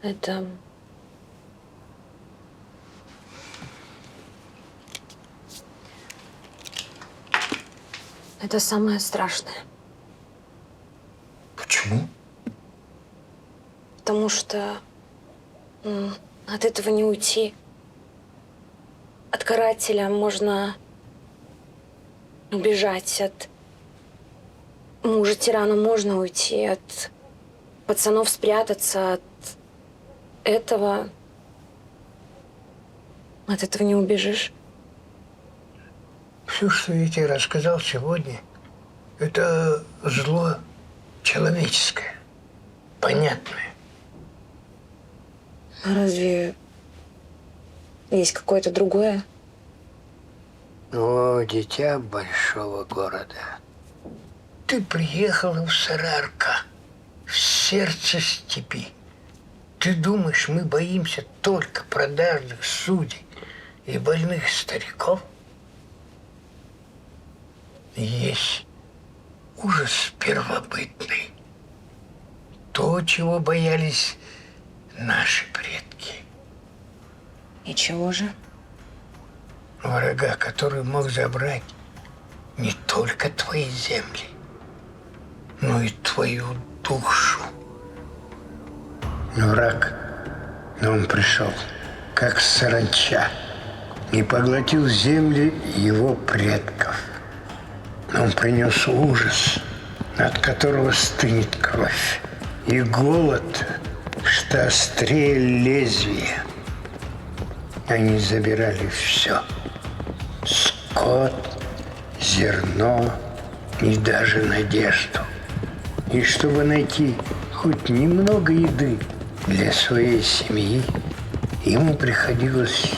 Это... Это самое страшное. Почему? Потому что от этого не уйти. От карателя можно убежать, от мужа-тирана можно уйти, от пацанов спрятаться, от этого не убежишь. Все, что я тебе рассказал сегодня, это зло человеческое, понятное. А разве есть какое-то другое? О, дитя большого города. Ты приехала в Сарыарка, в сердце степи. Ты думаешь, мы боимся только продажных судей и больных стариков? Есть ужас первобытный. То, чего боялись наши предки. И чего же? Врага, который мог забрать не только твои земли, но и твою душу. Враг, но он пришел, как саранча, и поглотил земли его предков. Он принес ужас, от которого стынет кровь, и голод, что острее лезвия. Они забирали все. Скот, зерно и даже надежду. И чтобы найти хоть немного еды для своей семьи, ему приходилось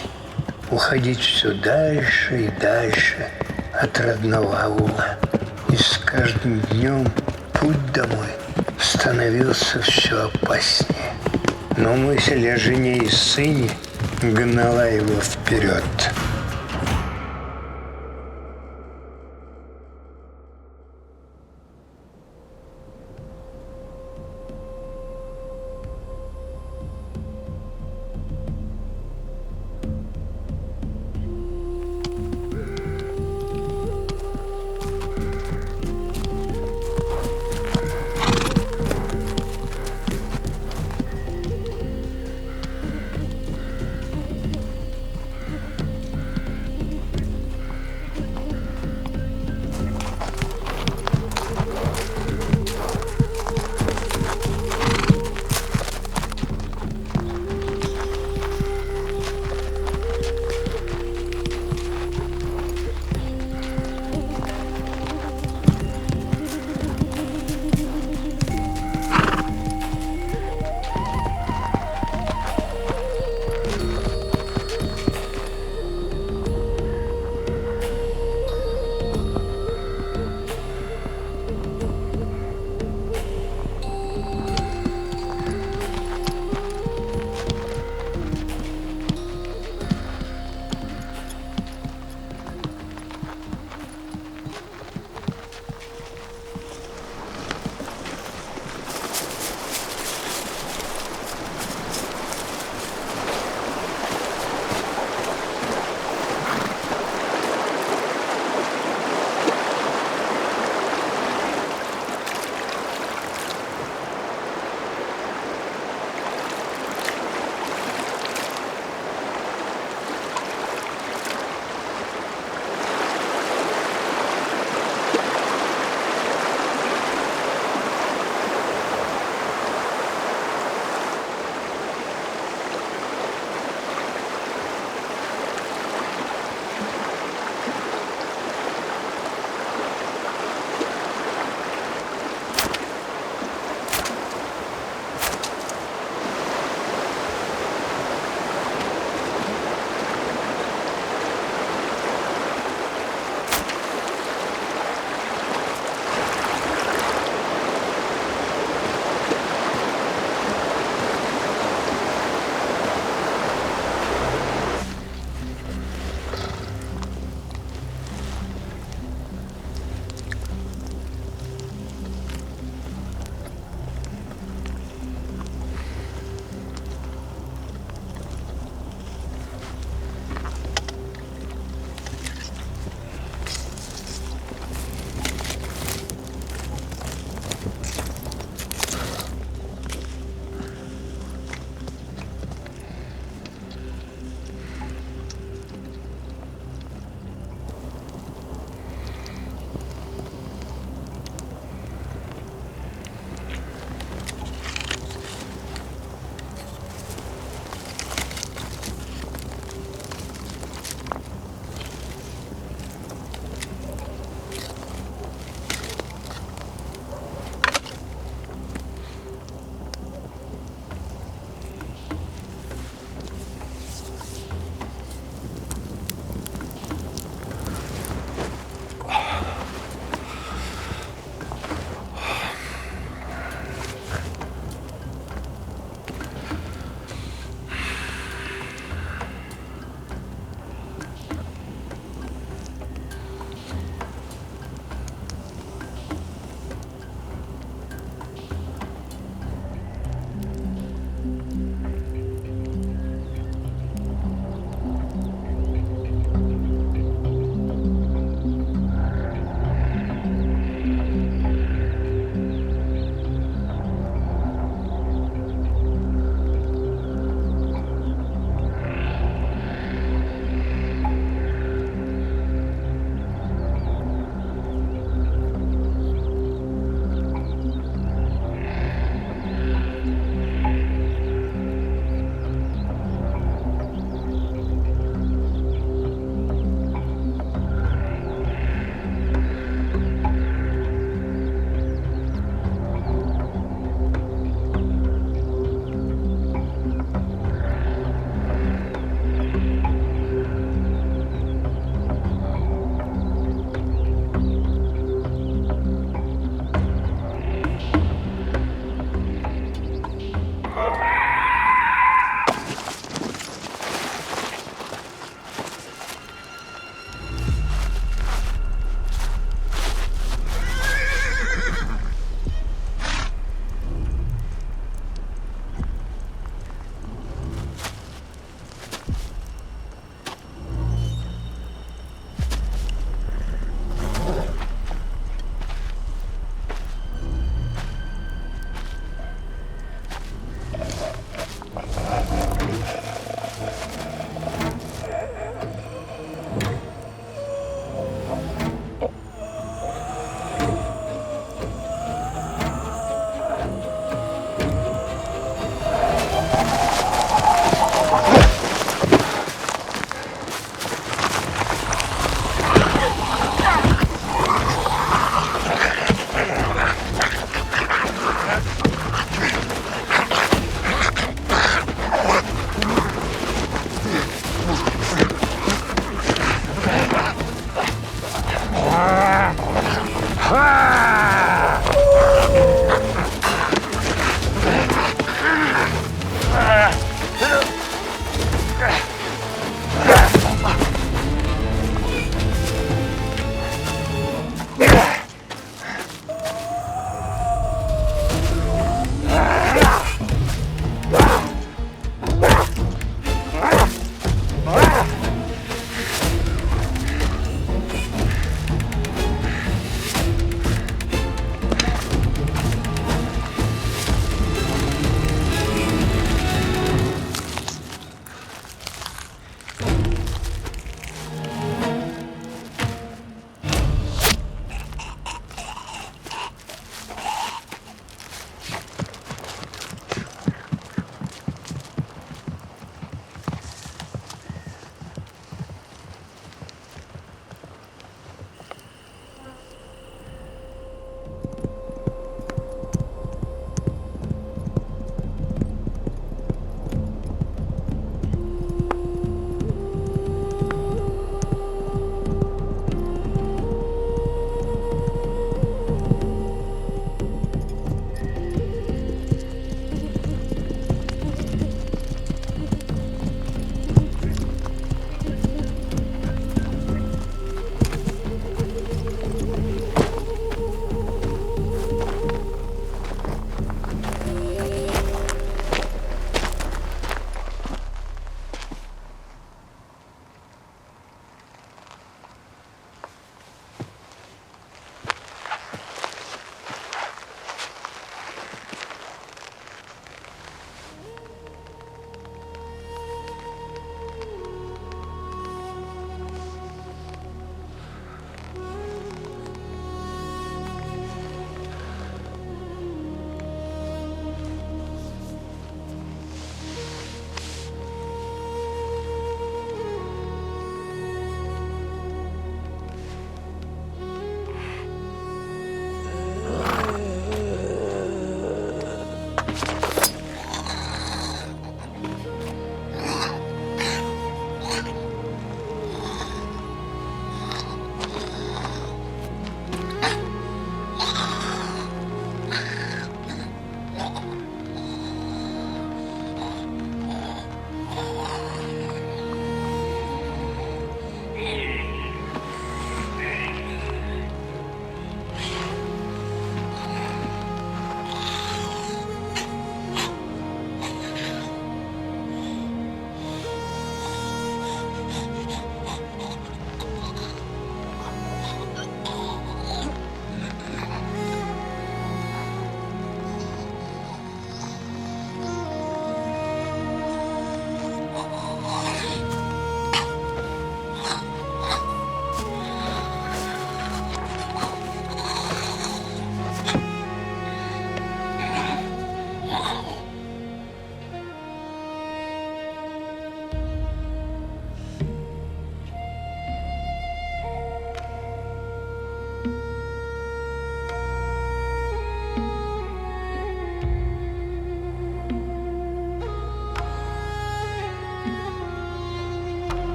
уходить все дальше и дальше от родного аула. И с каждым днем путь домой становился все опаснее. Но мысль о жене и сыне гнала его вперед.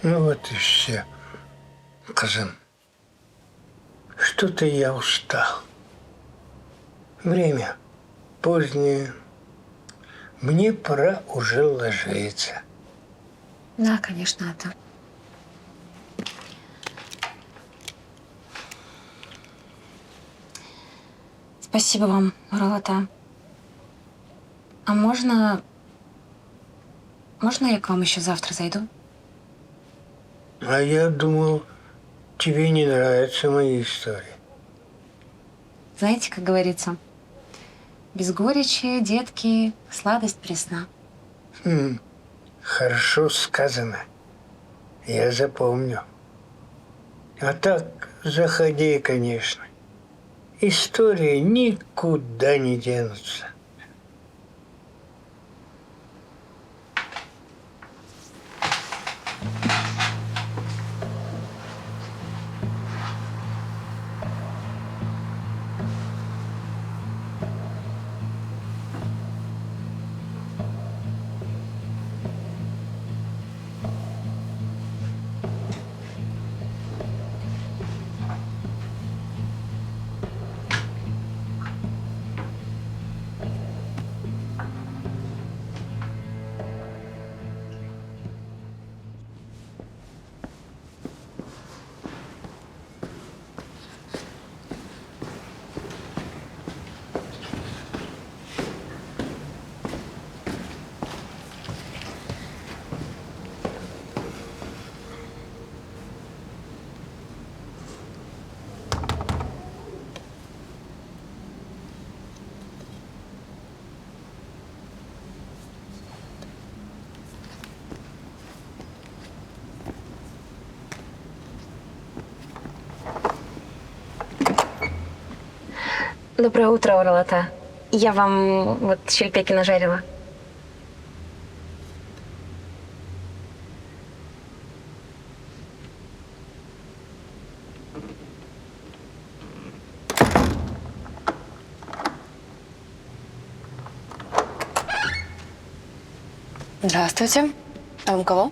Ну вот и все. Казан, что-то я устал. Время позднее. Мне пора уже ложиться. Да, конечно, это. Спасибо вам, Уралата. А можно я к вам еще завтра зайду? А я думал, тебе не нравятся мои истории. Знаете, как говорится, без горечи, детки, сладость пресна. Хорошо сказано. Я запомню. А так, заходи, конечно. Истории никуда не денутся. Доброе утро, Уралата. Я вам вот щельпеки нажарила. Здравствуйте. А вам кого?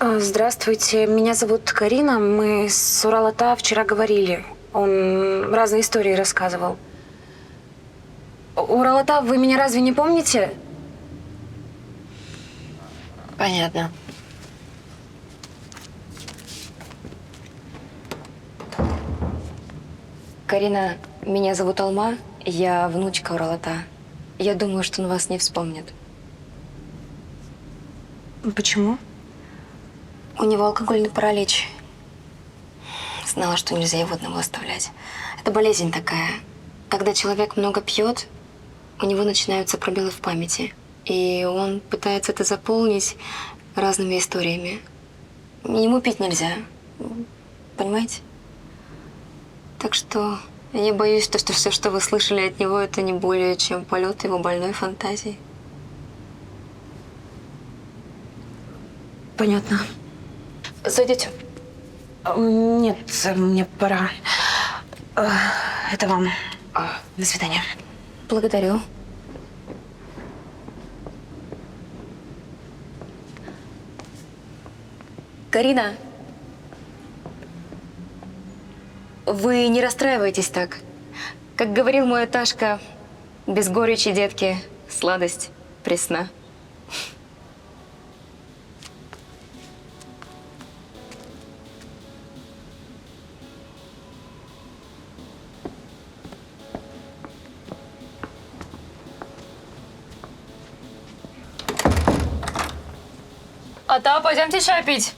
Здравствуйте, меня зовут Карина. Мы с Уралата вчера говорили. Он разные истории рассказывал. Уралата, вы меня разве не помните? Понятно. Карина, меня зовут Алма. Я внучка Уралата. Я думаю, что он вас не вспомнит. Почему? У него алкогольный паралич. Знала, что нельзя его одного оставлять. Это болезнь такая. Когда человек много пьет, у него начинаются пробелы в памяти. И он пытается это заполнить разными историями. Ему пить нельзя. Понимаете? Так что я боюсь, что все, что вы слышали от него, это не более чем полет его больной фантазии. Понятно. Зайдите. Нет, мне пора. Это вам. До свидания. Благодарю. Карина, вы не расстраивайтесь так. Как говорил мой Аташка, без горечи, детки, сладость пресна. Ата, пойдемте чай пить.